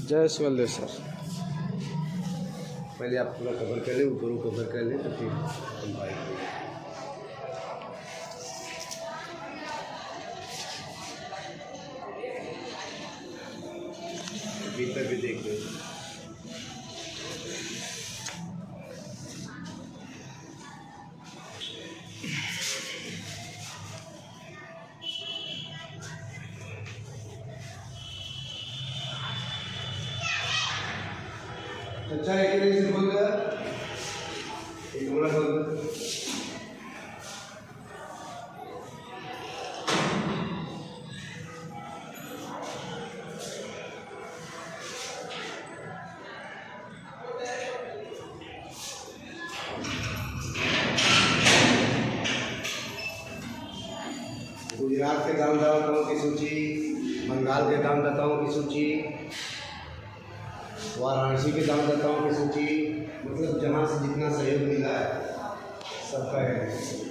जय शिवल्देव सर। पहले आप पूरा कवर कर लें, ऊपर कवर कर लें तो फिर हम पाएंगे। भीतर भी देख लें। अच्छा एक से बोल कर एक बोला बोल कर गुजरात के दानदाताओं की सूची, बंगाल के दानदाताओं की सूची, वाराणसी के दानदाताओं की सूची, मतलब जहाँ से जितना सहयोग मिला है सबका है।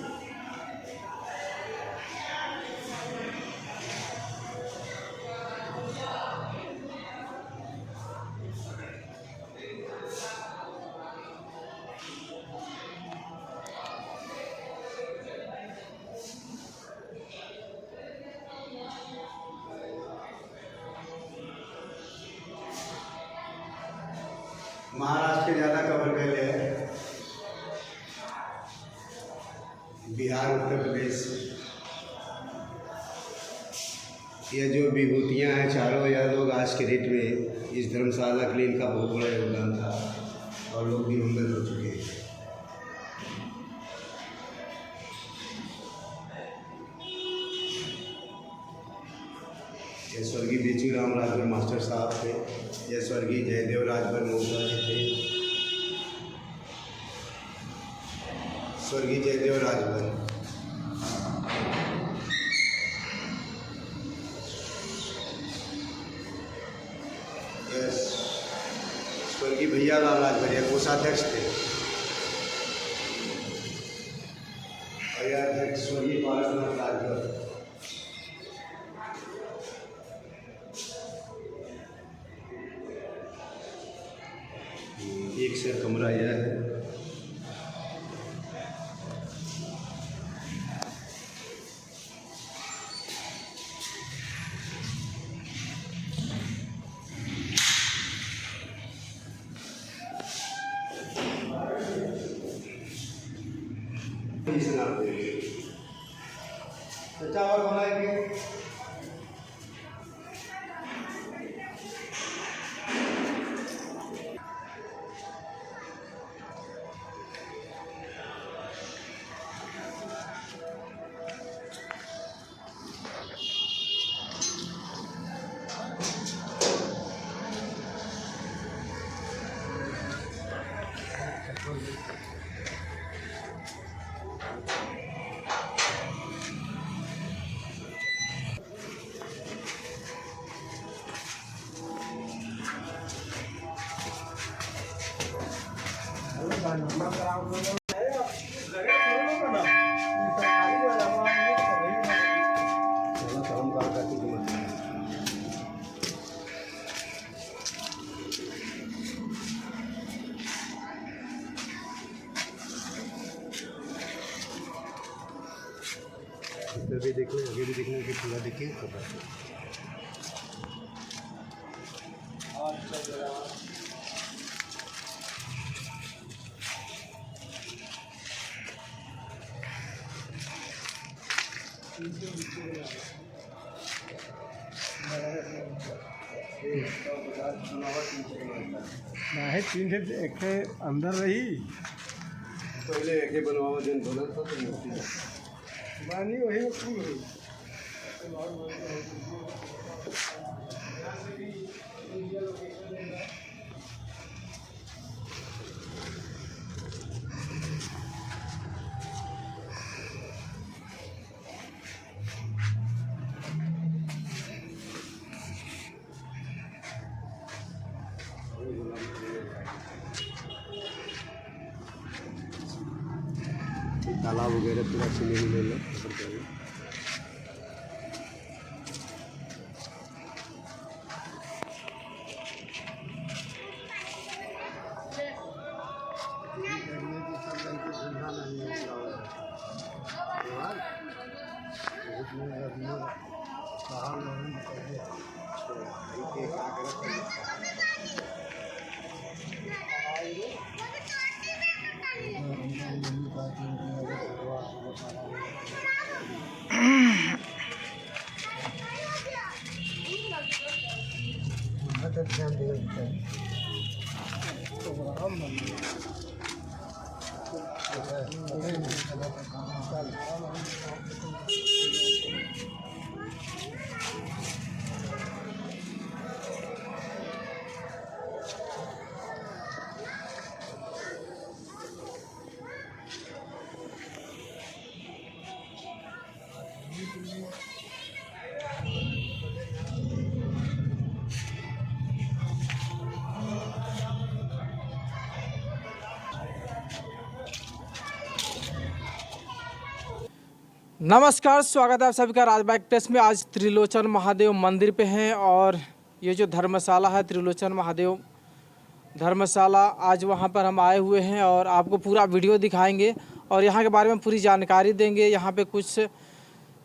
महाराष्ट्र के ज़्यादा कवर कर लिया है, बिहार, उत्तर प्रदेश। ये जो विभूतियाँ हैं चारों, यह लोग आज के डेट में इस धर्मशाला के लिए इनका बहुत बड़ा योगदान था और लोग भी मंगल हो चुके हैं। ये स्वर्गीय बेचूराम राजभर मास्टर साहब थे, ये स्वर्गीय जयदेव राजभर मोगरा जी थे, स्वर्गीय जयदेव राजभर। यस, स्वर्गीय भैयालाल राजभर ये कोषाध्यक्ष थे और यह अध्यक्ष स्वर्गीय पारसनाथ राजभर। एक से कमरा यह है। चाचा और बनाएंगे। इधर भी देखना, आगे भी देखना कि पूरा देखें तो नहीं 3 से एक अंदर रही, पहले एक बनवाओ दिन बोला था तो मूर्ति बानी वही में फूल हुई। तालाब वगैरह पूरा सीनरी ले लो। नमस्कार, स्वागत है आप सभी का राजबाग टेस्ट में। आज त्रिलोचन महादेव मंदिर पे हैं और ये जो धर्मशाला है त्रिलोचन महादेव धर्मशाला, आज वहाँ पर हम आए हुए हैं और आपको पूरा वीडियो दिखाएंगे और यहाँ के बारे में पूरी जानकारी देंगे। यहाँ पे कुछ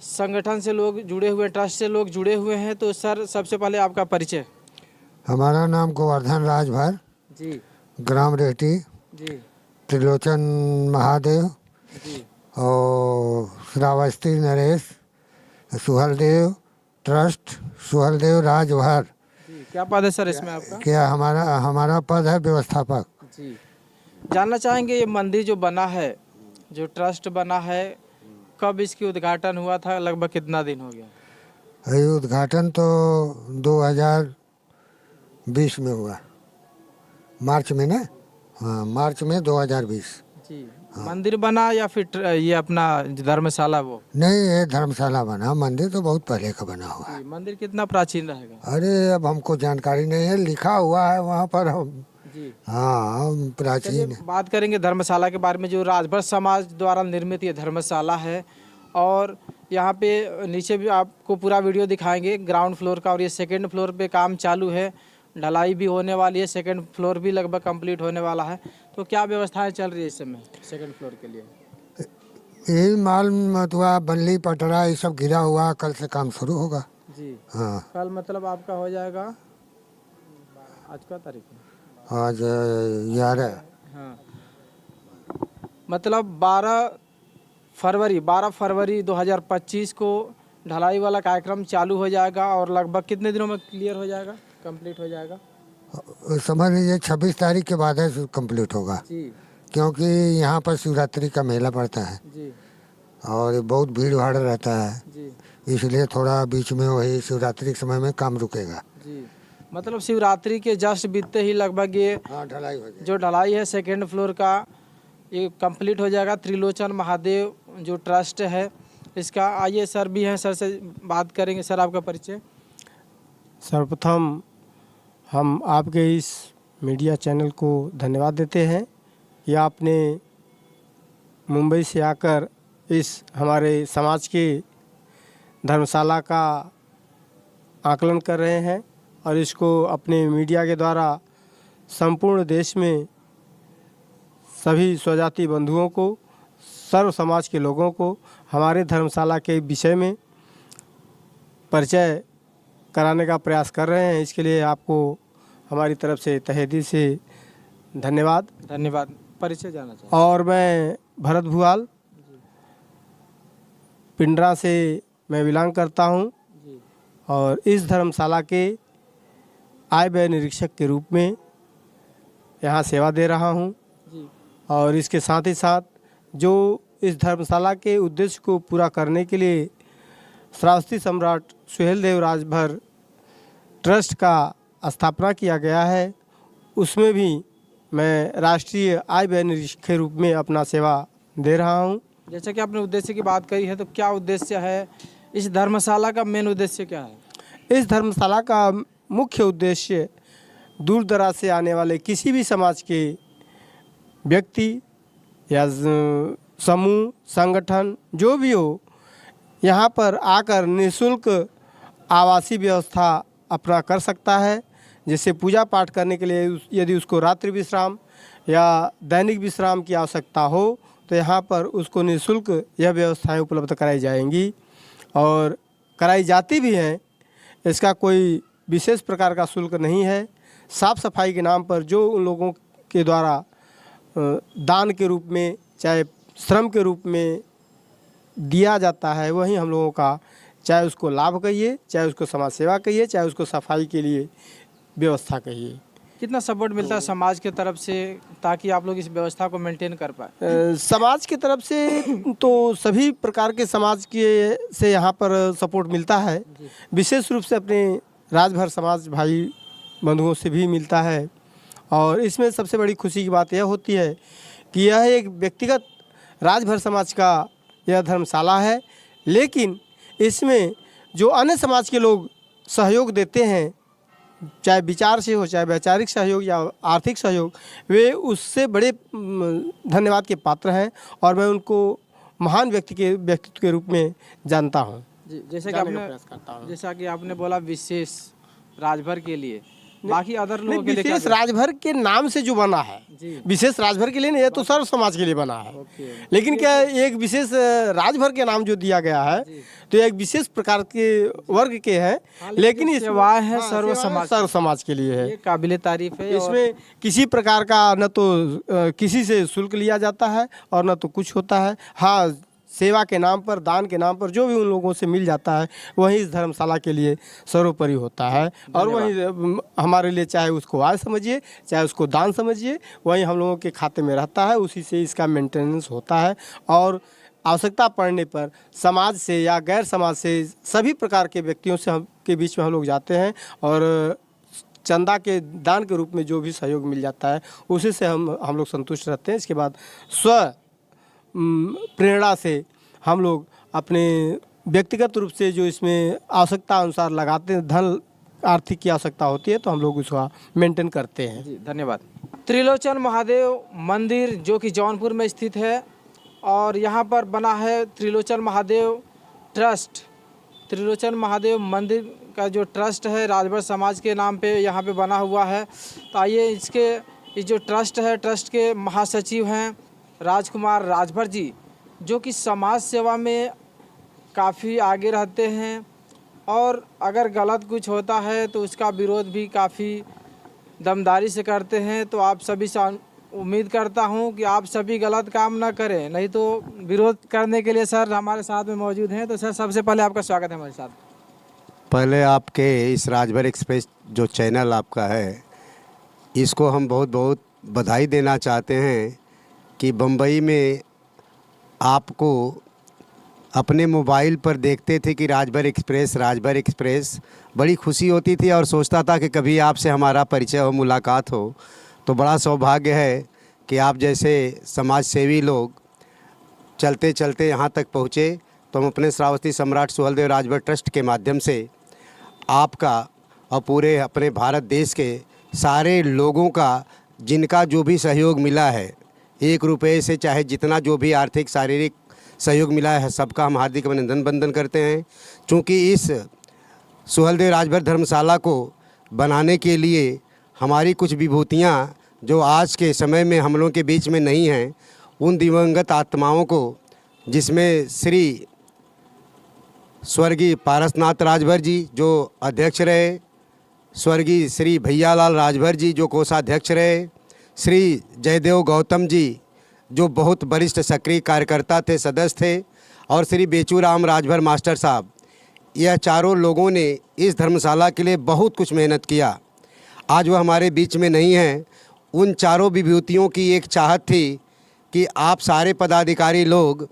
संगठन से लोग जुड़े हुए, ट्रस्ट से लोग जुड़े हुए हैं। तो सर, सबसे पहले आपका परिचय। हमारा नाम गोवर्धन राजभर जी। ग्राम रेहटी जी। त्रिलोचन महादेव जी। और श्रावस्ती नरेश सुहलदेव ट्रस्ट सुहलदेव राजभर। जी, क्या पद है सर इसमें आपका? क्या हमारा पद है व्यवस्थापक। जी। जानना चाहेंगे ये मंदिर जो बना है, जो ट्रस्ट बना है, कब इसकी उद्घाटन हुआ था, लगभग कितना दिन हो गया? ये उद्घाटन तो 2020 में हुआ, मार्च में ना। हाँ, मार्च में 2020। जी। मंदिर बना या फिर ये अपना धर्मशाला? वो नहीं, ये धर्मशाला बना, मंदिर तो बहुत पहले का बना हुआ है। मंदिर कितना प्राचीन रहेगा? अरे अब हमको जानकारी नहीं है, लिखा हुआ है वहाँ पर हम। जी। हाँ, प्राचीन। बात करेंगे धर्मशाला के बारे में। जो राजभर समाज द्वारा निर्मित ये धर्मशाला है और यहाँ पे नीचे भी आपको पूरा वीडियो दिखाएंगे ग्राउंड फ्लोर का। और ये सेकंड फ्लोर पे काम चालू है, ढलाई भी होने वाली है, सेकंड फ्लोर भी लगभग कंप्लीट होने वाला है। तो क्या व्यवस्थाएं चल रही है इस समय सेकंड फ्लोर के लिए? यही माल मथुआ बल्ली पटरा ये सब गिरा हुआ, कल से काम शुरू होगा। जी। हाँ, कल मतलब आपका हो जाएगा, आज का तारीख है? आज 11। हाँ, मतलब 12 फरवरी 2025 को ढलाई वाला कार्यक्रम चालू हो जाएगा। और लगभग कितने दिनों में क्लियर हो जाएगा, कंप्लीट हो जाएगा? समझ लीजिए 26 तारीख के बाद है कंप्लीट होगा। जी। क्योंकि यहाँ पर शिवरात्रि का मेला पड़ता है जी। और बहुत भीड़ भाड़ रहता है, जी। इसलिए थोड़ा बीच में वही शिवरात्रि के समय में काम रुकेगा। जी, मतलब शिवरात्रि के जस्ट बीतते ही लगभग ये हाँ, ढलाई हो जाएगी। जो ढलाई है सेकेंड फ्लोर का, ये कंप्लीट हो जाएगा। त्रिलोचन महादेव जो ट्रस्ट है इसका। आइए सर भी हैं, सर से बात करेंगे। सर, आपका परिचय। सर्वप्रथम हम आपके इस मीडिया चैनल को धन्यवाद देते हैं कि आपने मुंबई से आकर इस हमारे समाज के धर्मशाला का आकलन कर रहे हैं और इसको अपने मीडिया के द्वारा संपूर्ण देश में सभी स्वजाति बंधुओं को, सर्व समाज के लोगों को हमारे धर्मशाला के विषय में परिचय कराने का प्रयास कर रहे हैं। इसके लिए आपको हमारी तरफ से तहे दिल से धन्यवाद। परिचय जाना चाहिए। और मैं भरत भुआल पिंडरा से मैं बिलोंग करता हूं और इस धर्मशाला के आय व्यय निरीक्षक के रूप में यहां सेवा दे रहा हूं। और इसके साथ ही साथ जो इस धर्मशाला के उद्देश्य को पूरा करने के लिए श्रावस्ती सम्राट सुहेलदेव राजभर ट्रस्ट का स्थापना किया गया है, उसमें भी मैं राष्ट्रीय आय व्यय निरीक्षक के रूप में अपना सेवा दे रहा हूं। जैसे कि आपने उद्देश्य की बात करी है, तो क्या उद्देश्य है इस धर्मशाला का? मेन उद्देश्य क्या है? इस धर्मशाला का मुख्य उद्देश्य दूर दराज से आने वाले किसी भी समाज के व्यक्ति या समूह, संगठन जो भी हो, यहाँ पर आकर निःशुल्क आवासीय व्यवस्था अपना कर सकता है। जैसे पूजा पाठ करने के लिए यदि उसको रात्रि विश्राम या दैनिक विश्राम की आवश्यकता हो तो यहाँ पर उसको निःशुल्क यह व्यवस्थाएं उपलब्ध कराई जाएंगी। और कराई जाती भी हैं, इसका कोई विशेष प्रकार का शुल्क नहीं है। साफ़ सफाई के नाम पर जो उन लोगों के द्वारा दान के रूप में चाहे श्रम के रूप में दिया जाता है, वही हम लोगों का, चाहे उसको लाभ कहिए, चाहे उसको समाज सेवा कहिए, चाहे उसको सफाई के लिए व्यवस्था कहिए। कितना सपोर्ट मिलता है समाज की तरफ से ताकि आप लोग इस व्यवस्था को मेंटेन कर पाए? समाज की तरफ से तो सभी प्रकार के समाज के से यहाँ पर सपोर्ट मिलता है। विशेष रूप से अपने राजभर समाज भाई बंधुओं से भी मिलता है। और इसमें सबसे बड़ी खुशी की बात यह होती है कि यह एक व्यक्तिगत राजभर समाज का यह धर्मशाला है, लेकिन इसमें जो अन्य समाज के लोग सहयोग देते हैं, चाहे विचार से हो, चाहे वैचारिक सहयोग या आर्थिक सहयोग, वे उससे बड़े धन्यवाद के पात्र हैं और मैं उनको महान व्यक्तित्व के रूप में जानता हूँ। जी, जैसा कि आपने बोला विशेष राजभर के लिए, बाकी अदर लोगों के लिए विशेष राजभर के नाम से जो बना है, विशेष राजभर के लिए नहीं, ये तो सर्व समाज के लिए बना है। लेकिन क्या एक विशेश राजभर के नाम जो दिया गया है तो एक विशेष प्रकार के वर्ग के हैं, लेकिन इस सेवाएं है सर्व समाज के लिए है। ये काबिले तारीफ है। इसमें किसी प्रकार का न तो किसी से शुल्क लिया जाता है और न तो कुछ होता है। हाँ, सेवा के नाम पर, दान के नाम पर जो भी उन लोगों से मिल जाता है वही इस धर्मशाला के लिए सर्वोपरि होता है। और वही हमारे लिए, चाहे उसको आय समझिए, चाहे उसको दान समझिए, वही हम लोगों के खाते में रहता है, उसी से इसका मेंटेनेंस होता है। और आवश्यकता पड़ने पर समाज से या गैर समाज से सभी प्रकार के व्यक्तियों से के बीच में हम लोग जाते हैं और चंदा के दान के रूप में जो भी सहयोग मिल जाता है उसी से हम लोग संतुष्ट रहते हैं। इसके बाद प्रेरणा से हम लोग अपने व्यक्तिगत रूप से जो इसमें आवश्यकता अनुसार लगाते हैं, धन आर्थिक की आवश्यकता होती है तो हम लोग उसका मेंटेन करते हैं। जी, धन्यवाद। त्रिलोचन महादेव मंदिर जो कि जौनपुर में स्थित है और यहाँ पर बना है त्रिलोचन महादेव ट्रस्ट। त्रिलोचन महादेव मंदिर का जो ट्रस्ट है राजभर समाज के नाम पे यहाँ पे बना हुआ है। तो आइए इस जो ट्रस्ट है, ट्रस्ट के महासचिव हैं राजकुमार राजभर जी, जो कि समाज सेवा में काफ़ी आगे रहते हैं और अगर गलत कुछ होता है तो उसका विरोध भी काफ़ी दमदारी से करते हैं। तो आप सभी से उम्मीद करता हूं कि आप सभी गलत काम ना करें, नहीं तो विरोध करने के लिए सर हमारे साथ में मौजूद हैं। तो सर सबसे पहले आपका स्वागत है हमारे साथ। पहले आपके इस राजभर एक्सप्रेस जो चैनल आपका है, इसको हम बहुत बहुत बधाई देना चाहते हैं कि बम्बई में आपको अपने मोबाइल पर देखते थे कि राजभर एक्सप्रेस, बड़ी खुशी होती थी और सोचता था कि कभी आपसे हमारा परिचय हो, मुलाकात हो। तो बड़ा सौभाग्य है कि आप जैसे समाज सेवी लोग चलते चलते यहाँ तक पहुँचे। तो हम अपने श्रावस्ती सम्राट सुहेलदेव राजभर ट्रस्ट के माध्यम से आपका और पूरे अपने भारत देश के सारे लोगों का जिनका जो भी सहयोग मिला है, 1 रुपये से चाहे जितना जो भी आर्थिक शारीरिक सहयोग मिला है, सबका हम हार्दिक अभिनंदन बंदन करते हैं। क्योंकि इस सुहेलदेव राजभर धर्मशाला को बनाने के लिए हमारी कुछ विभूतियाँ जो आज के समय में हम लोगों के बीच में नहीं हैं, उन दिवंगत आत्माओं को, जिसमें श्री स्वर्गीय पारसनाथ राजभर जी जो अध्यक्ष रहे, स्वर्गीय श्री भैयालाल राजभर जी जो कोषाध्यक्ष रहे, श्री जयदेव गौतम जी जो बहुत वरिष्ठ सक्रिय कार्यकर्ता थे, सदस्य थे, और श्री बेचूराम राजभर मास्टर साहब, यह चारों लोगों ने इस धर्मशाला के लिए बहुत कुछ मेहनत किया। आज वह हमारे बीच में नहीं हैं। उन चारों विभूतियों की एक चाहत थी कि आप सारे पदाधिकारी लोग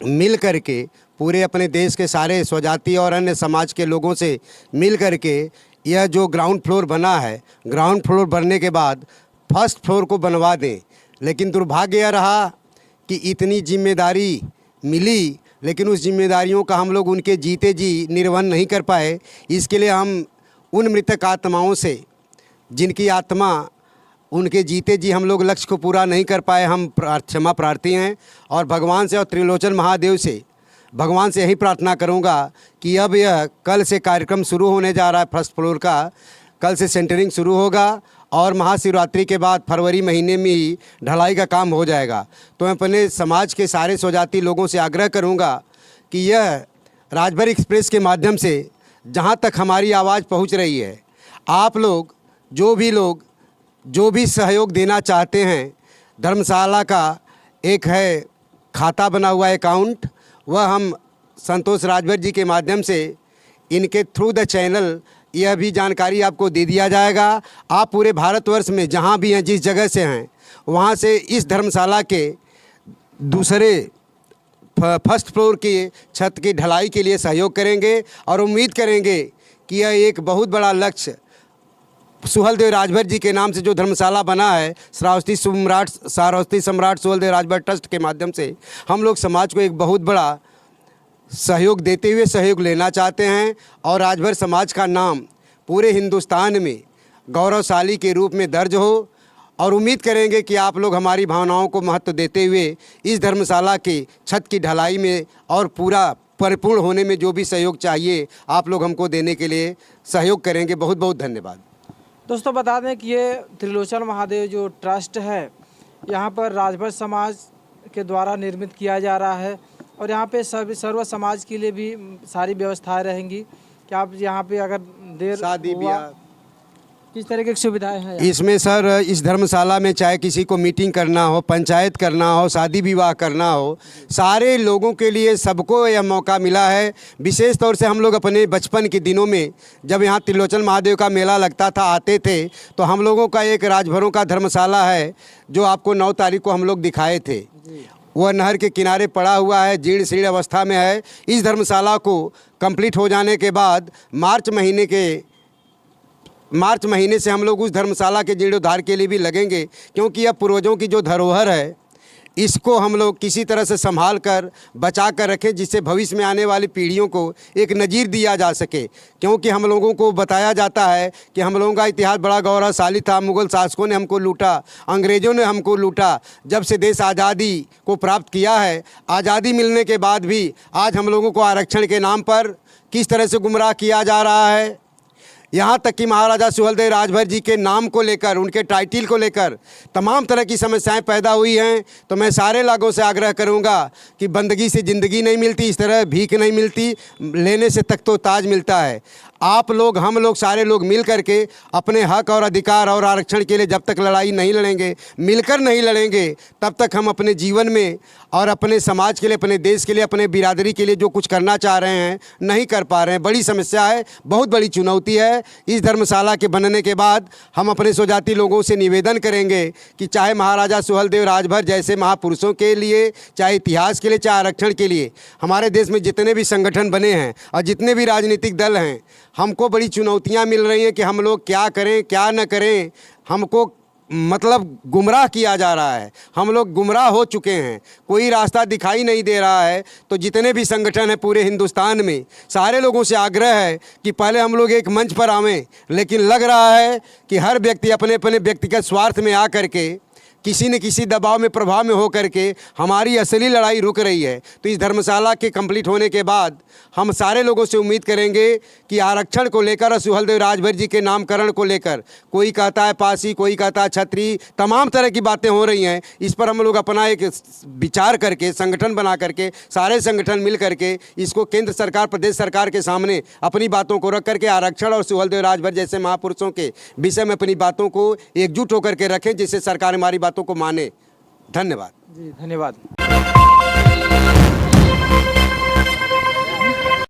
मिल कर के पूरे अपने देश के सारे स्वजाति और अन्य समाज के लोगों से मिल कर के यह जो ग्राउंड फ्लोर बना है, ग्राउंड फ्लोर बनने के बाद फर्स्ट फ्लोर को बनवा दें। लेकिन दुर्भाग्य यह रहा कि इतनी जिम्मेदारी मिली, लेकिन उस जिम्मेदारियों का हम लोग उनके जीते जी निर्वहन नहीं कर पाए। इसके लिए हम उन मृतक आत्माओं से, जिनकी आत्मा उनके जीते जी हम लोग लक्ष्य को पूरा नहीं कर पाए, हम क्षमा प्रार्थी हैं। और भगवान से और त्रिलोचन महादेव से, भगवान से यही प्रार्थना करूंगा कि अब यह कल से कार्यक्रम शुरू होने जा रहा है, फर्स्ट फ्लोर का कल से सेंटरिंग शुरू होगा और महाशिवरात्रि के बाद फरवरी महीने में ही ढलाई का काम हो जाएगा। तो मैं अपने समाज के सारे स्वजाति लोगों से आग्रह करूंगा कि यह राजभर एक्सप्रेस के माध्यम से जहाँ तक हमारी आवाज़ पहुँच रही है, आप लोग जो भी सहयोग देना चाहते हैं, धर्मशाला का एक है खाता बना हुआ अकाउंट, वह हम संतोष राजभर जी के माध्यम से इनके थ्रू द चैनल यह भी जानकारी आपको दे दिया जाएगा। आप पूरे भारतवर्ष में जहाँ भी हैं, जिस जगह से हैं, वहाँ से इस धर्मशाला के दूसरे फर्स्ट फ्लोर की छत की ढलाई के लिए सहयोग करेंगे और उम्मीद करेंगे कि यह एक बहुत बड़ा लक्ष्य सुहेलदेव राजभर जी के नाम से जो धर्मशाला बना है, श्रावस्ती सम्राट सुहेलदेव राजभर ट्रस्ट के माध्यम से हम लोग समाज को एक बहुत बड़ा सहयोग देते हुए सहयोग लेना चाहते हैं और राजभर समाज का नाम पूरे हिंदुस्तान में गौरवशाली के रूप में दर्ज हो। और उम्मीद करेंगे कि आप लोग हमारी भावनाओं को महत्व देते हुए इस धर्मशाला की छत की ढलाई में और पूरा परिपूर्ण होने में जो भी सहयोग चाहिए आप लोग हमको देने के लिए सहयोग करेंगे। बहुत बहुत धन्यवाद। दोस्तों बता दें कि ये त्रिलोचन महादेव जो ट्रस्ट है, यहाँ पर राजभर समाज के द्वारा निर्मित किया जा रहा है और यहाँ पे सर्व समाज के लिए भी सारी व्यवस्थाएं रहेंगी कि आप यहाँ पे अगर देर शादी ब्याह किस तरह की सुविधाएं हैं इसमें सर, इस धर्मशाला में चाहे किसी को मीटिंग करना हो, पंचायत करना हो, शादी विवाह करना हो, सारे लोगों के लिए सबको यह मौका मिला है। विशेष तौर से हम लोग अपने बचपन के दिनों में जब यहाँ त्रिलोचन महादेव का मेला लगता था, आते थे, तो हम लोगों का एक राजभरों का धर्मशाला है जो आपको 9 तारीख को हम लोग दिखाए थे। वह नहर के किनारे पड़ा हुआ है, जीर्ण शीर्ण अवस्था में है। इस धर्मशाला को कंप्लीट हो जाने के बाद मार्च महीने से हम लोग उस धर्मशाला के जीर्णोद्धार के लिए भी लगेंगे, क्योंकि यह पूर्वजों की जो धरोहर है इसको हम लोग किसी तरह से संभाल कर बचा कर रखें, जिससे भविष्य में आने वाली पीढ़ियों को एक नज़ीर दिया जा सके। क्योंकि हम लोगों को बताया जाता है कि हम लोगों का इतिहास बड़ा गौरवशाली था। मुग़ल शासकों ने हमको लूटा, अंग्रेज़ों ने हमको लूटा। जब से देश आज़ादी को प्राप्त किया है, आज़ादी मिलने के बाद भी आज हम लोगों को आरक्षण के नाम पर किस तरह से गुमराह किया जा रहा है। यहाँ तक कि महाराजा सुहेलदेव राजभर जी के नाम को लेकर, उनके टाइटिल को लेकर तमाम तरह की समस्याएं पैदा हुई हैं। तो मैं सारे लोगों से आग्रह करूँगा कि बंदगी से ज़िंदगी नहीं मिलती, इस तरह भीख नहीं मिलती, लेने से तख्तो ताज मिलता है। आप लोग, हम लोग, सारे लोग मिल कर के अपने हक और अधिकार और आरक्षण के लिए जब तक लड़ाई नहीं लड़ेंगे, मिलकर नहीं लड़ेंगे, तब तक हम अपने जीवन में और अपने समाज के लिए, अपने देश के लिए, अपने बिरादरी के लिए जो कुछ करना चाह रहे हैं नहीं कर पा रहे हैं। बड़ी समस्या है, बहुत बड़ी चुनौती है। इस धर्मशाला के बनने के बाद हम अपने स्वजाति लोगों से निवेदन करेंगे कि चाहे महाराजा सुहेलदेव राजभर जैसे महापुरुषों के लिए, चाहे इतिहास के लिए, चाहे आरक्षण के लिए, हमारे देश में जितने भी संगठन बने हैं और जितने भी राजनीतिक दल हैं, हमको बड़ी चुनौतियां मिल रही हैं कि हम लोग क्या करें क्या न करें। हमको मतलब गुमराह किया जा रहा है, हम लोग गुमराह हो चुके हैं, कोई रास्ता दिखाई नहीं दे रहा है। तो जितने भी संगठन हैं पूरे हिंदुस्तान में, सारे लोगों से आग्रह है कि पहले हम लोग एक मंच पर आवें। लेकिन लग रहा है कि हर व्यक्ति अपने अपने व्यक्तिगत स्वार्थ में आ करके किसी न किसी दबाव में, प्रभाव में हो करके हमारी असली लड़ाई रुक रही है। तो इस धर्मशाला के कंप्लीट होने के बाद हम सारे लोगों से उम्मीद करेंगे कि आरक्षण को लेकर और सुहेलदेव राजभर जी के नामकरण को लेकर, कोई कहता है पासी, कोई कहता है छतरी, तमाम तरह की बातें हो रही हैं। इस पर हम लोग अपना एक विचार करके, संगठन बना करके, सारे संगठन मिल करके इसको केंद्र सरकार, प्रदेश सरकार के सामने अपनी बातों को रख करके आरक्षण और सुहेलदेव राजभर जैसे महापुरुषों के विषय में अपनी बातों को एकजुट होकर के रखें, जिससे सरकार हमारी बातों को माने। धन्यवाद जी, धन्यवाद।